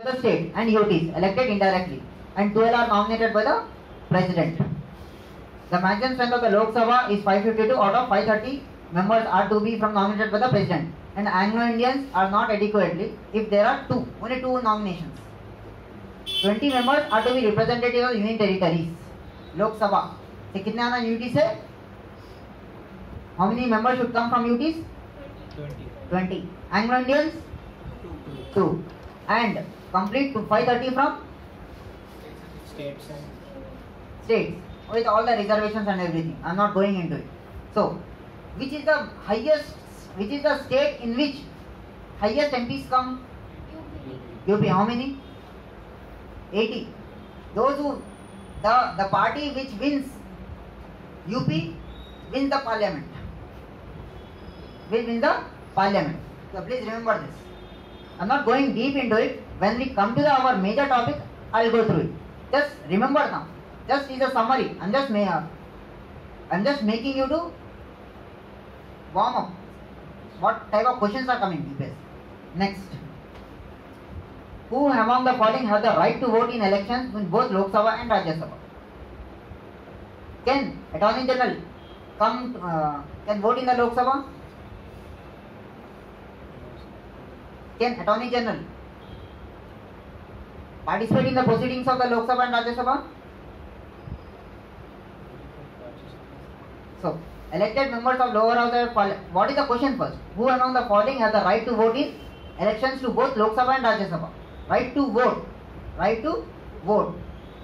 the state and UTs elected indirectly, and 12 are nominated by the president. The maximum strength of the Lok Sabha is 552 out of 530 members are to be from nominated by the president, and Anglo-Indians are not adequately if there are only two nominations. 20 members are to be representative of union territories. Lok Sabha से कितने आना UT से? How many members should come from UTs? 20. Anglo-Indians 2. And complete to 530 from states with all the reservations and everything. I am not going into it. So, which is the state in which highest MPs come? UP. How many? 80. Those who the party which wins UP wins the parliament. Will win the parliament. So please remember this. I am not going deep into it. When we come to our major topic, I will go through it. Just remember now. Just is a summary. I'm just making you to warm up. What type of questions are coming? Next. Who among the following have the right to vote in elections in both Lok Sabha and Rajya Sabha? Can Attorney General can vote in the Lok Sabha? Can Attorney General participate in the proceedings of the Lok Sabha and Rajya Sabha? So, elected members of lower house, what is the question first? Who among the following has the right to vote in elections to both Lok Sabha and Rajya Sabha? Right to vote. Right to vote.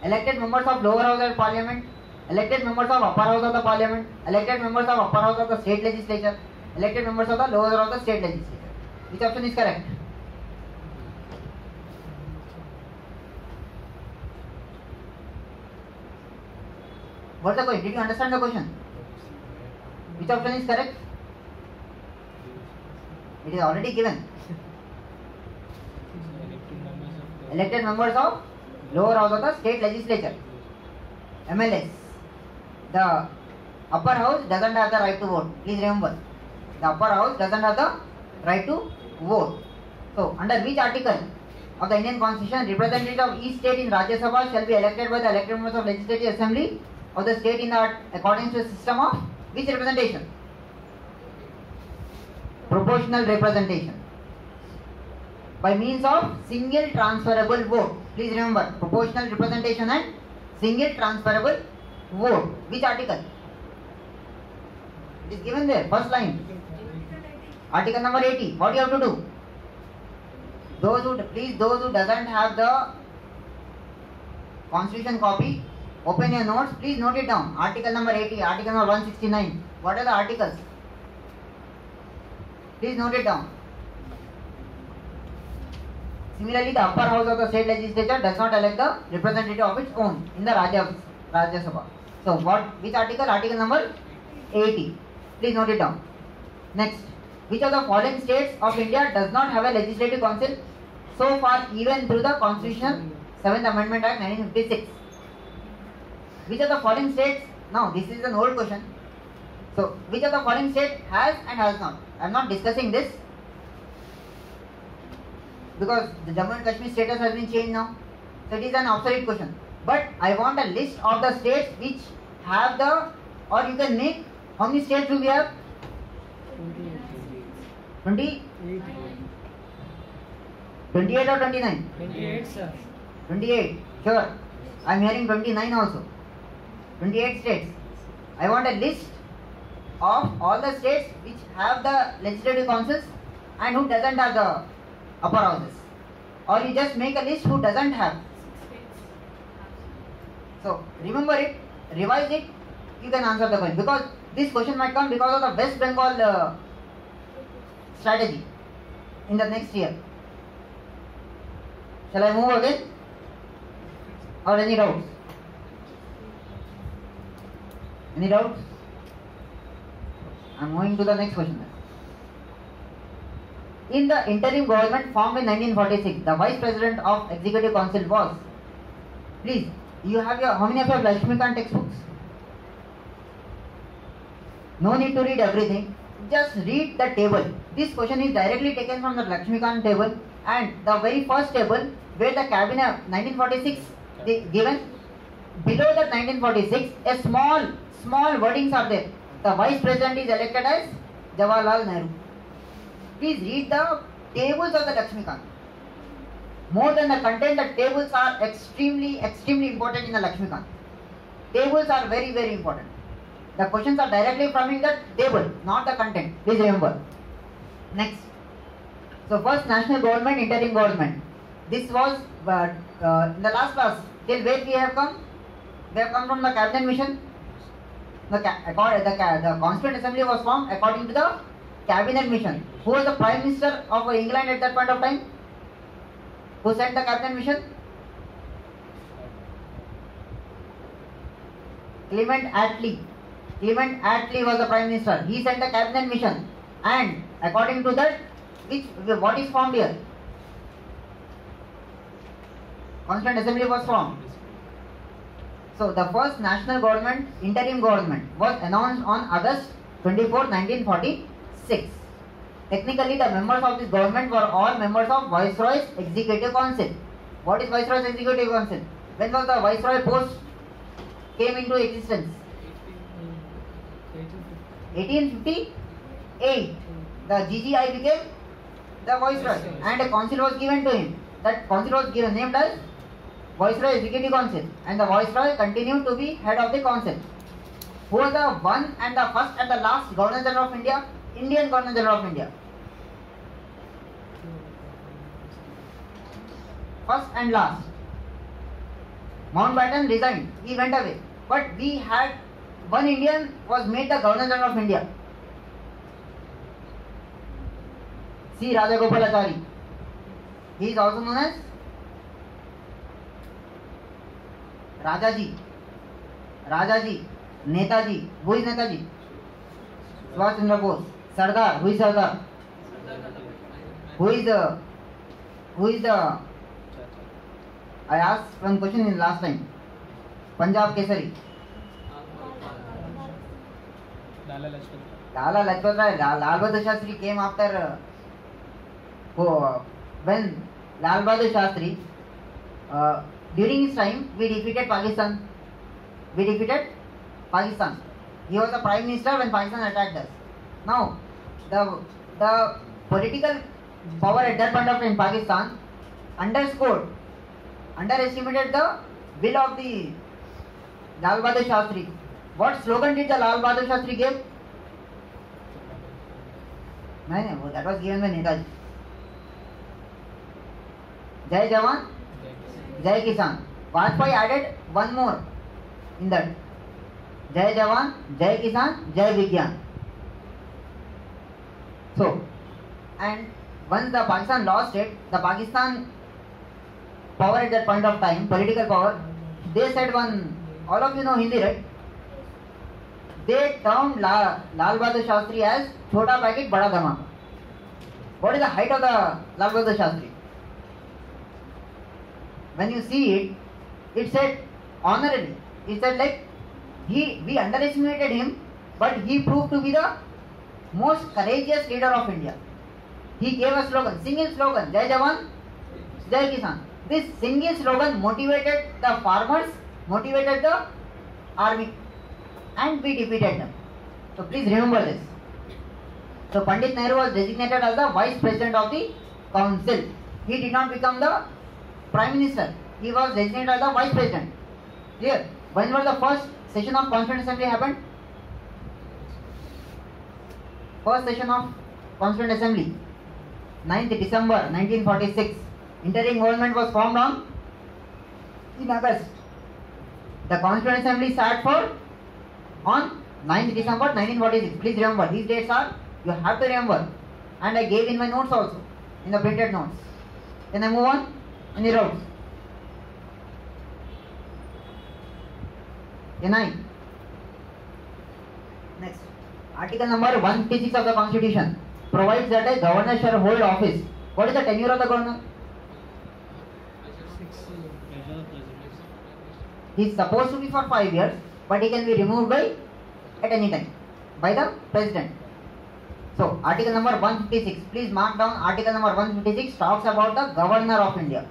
Elected members of lower house of parliament, elected members of upper house of the parliament, elected members of upper house of the state legislature, elected members of the lower house of the state legislature. Which option is correct? What is the question? Did you understand the question? Which option is correct? It is already given. Elected members of lower house of the state legislature, MLAs. The upper house doesn't have the right to vote. Please remember, the upper house doesn't have the right to vote. So, under which article of the Indian Constitution, representatives of each state in Rajya Sabha shall be elected by the elected members of Legislative Assembly of the state in accordance to a system of which representation? Proportional representation. By means of single transferable vote. Please remember, proportional representation and single transferable vote. Which article? It is given there, first line. Article number 80. What you have to do? Those who doesn't have the constitution copy, open your notes, please note it down. Article number 80, article number 169. What are the articles? Please note it down. Similarly, the upper house of the state legislature does not elect the representative of its own in the Rajya Sabha. So, which article? Article number 80. Please note it down. Next, which of the following states of India does not have a legislative council so far even through the Constitution 7th Amendment Act 1956? Which of the following states? Now, this is an old question. So, which of the following state has and has not? I am not discussing this because the Jammu and Kashmir status has been changed now. So, it is an obsolete question. But I want a list of the states which have the, or you can make, how many states do we have? 20? 28 or 29? 28, sir. 28, sure. I am hearing 29 also. 28 states. I want a list of all the states which have the legislative councils and who doesn't have the upper houses. Or you just make a list who doesn't have. So, remember it, revise it, you can answer the question. Because this question might come because of the West Bengal strategy in the next year. Shall I move again? Or any doubts? Any doubts? I am moving to the next question. In the interim government formed in 1946, the Vice President of Executive Council was, please, you have how many of you have Lakshmikant textbooks? No need to read everything. Just read the table. This question is directly taken from the Lakshmikant table, and the very first table where the cabinet 1946 they given below that 1946 a small wordings are there. The vice president is elected as Jawaharlal Nehru. Please read the tables of the Lakshmikant. More than the content, the tables are extremely important in the Lakshmikant. Tables are very important. The questions are directly from the table, not the content. Please remember. Next. So first, national government, interim government. This was in the last class. Till where we have come? We have come from the cabinet mission. The Constituent Assembly was formed according to the cabinet mission. Who was the Prime Minister of England at that point of time? Who sent the cabinet mission? Clement Attlee. Clement Attlee was the Prime Minister. He sent the cabinet mission, and according to that, what is formed here? Constituent Assembly was formed. So the first national government, interim government, was announced on August 24, 1946. Technically, the members of this government were all members of Viceroy's Executive Council. What is Viceroy's Executive Council? When was the Viceroy post came into existence? 1858. The GGI became the Viceroy, and a council was given to him. That council was named as Viceroy Executive Council, and the Viceroy continued to be head of the council. Who was the one and the first and the last Governor General of India? Indian Governor General of India. First and last. Mountbatten resigned. He went away. But we had one Indian was made the Governor General of India. C. Rajagopalachari. He is also known as Rajaji. Netaji. Who is Netaji? Subhash Chandra Bose. Sardar. Who is Sardar? Who is the I asked one question in last time. Punjab Kesari. Lala Lajpat. Lala Lajpat Rai. Lal Bahadur Shastri came after when Lal Bahadur Shastri during his time we defeated Pakistan. He was the Prime Minister when Pakistan attacked us. Now the political power at that point of time in Pakistan underestimated the will of the Lal Bahadur Shastri. What slogan did the Lal Bahadur Shastri give? No, that was given by Netaji. Jai Jawan, Jai Kisan. Vajpayee added one more in that. Jai Jawan, Jai Kisan, Jai Vigyan. So, and once the Pakistan lost it, the Pakistan power at that point of time, political power, they said one, all of you know Hindi, right? They termed Lal Bahadur Shastri as Chota Packet Bada Dhamaka. What is the height of the Lal Bahadur Shastri? When you see it, it said honorary. It said like we underestimated him, but he proved to be the most courageous leader of India. He gave a slogan, single slogan, Jai Jawan, Jai Kisan. This single slogan motivated the farmers, motivated the army, and we defeated them. So please remember this. So Pandit Nehru was designated as the Vice President of the Council. He did not become the Prime Minister. He was designated as the Vice President. Clear? When was the first session of Constituent Assembly happened? First session of Constituent Assembly, 9th December 1946. Interim government was formed in August. The Constituent Assembly sat on 9th December 1946. Please remember, these dates are, you have to remember. And I gave in my notes also, in the printed notes. Can I move on? Any doubts? Next. Article number 156 of the Constitution provides that a governor shall hold office. What is the tenure of the governor? 6 years. He is supposed to be for 5 years, but he can be removed at any time by the president. So, article number 156. Please mark down article number 156 talks about the governor of India.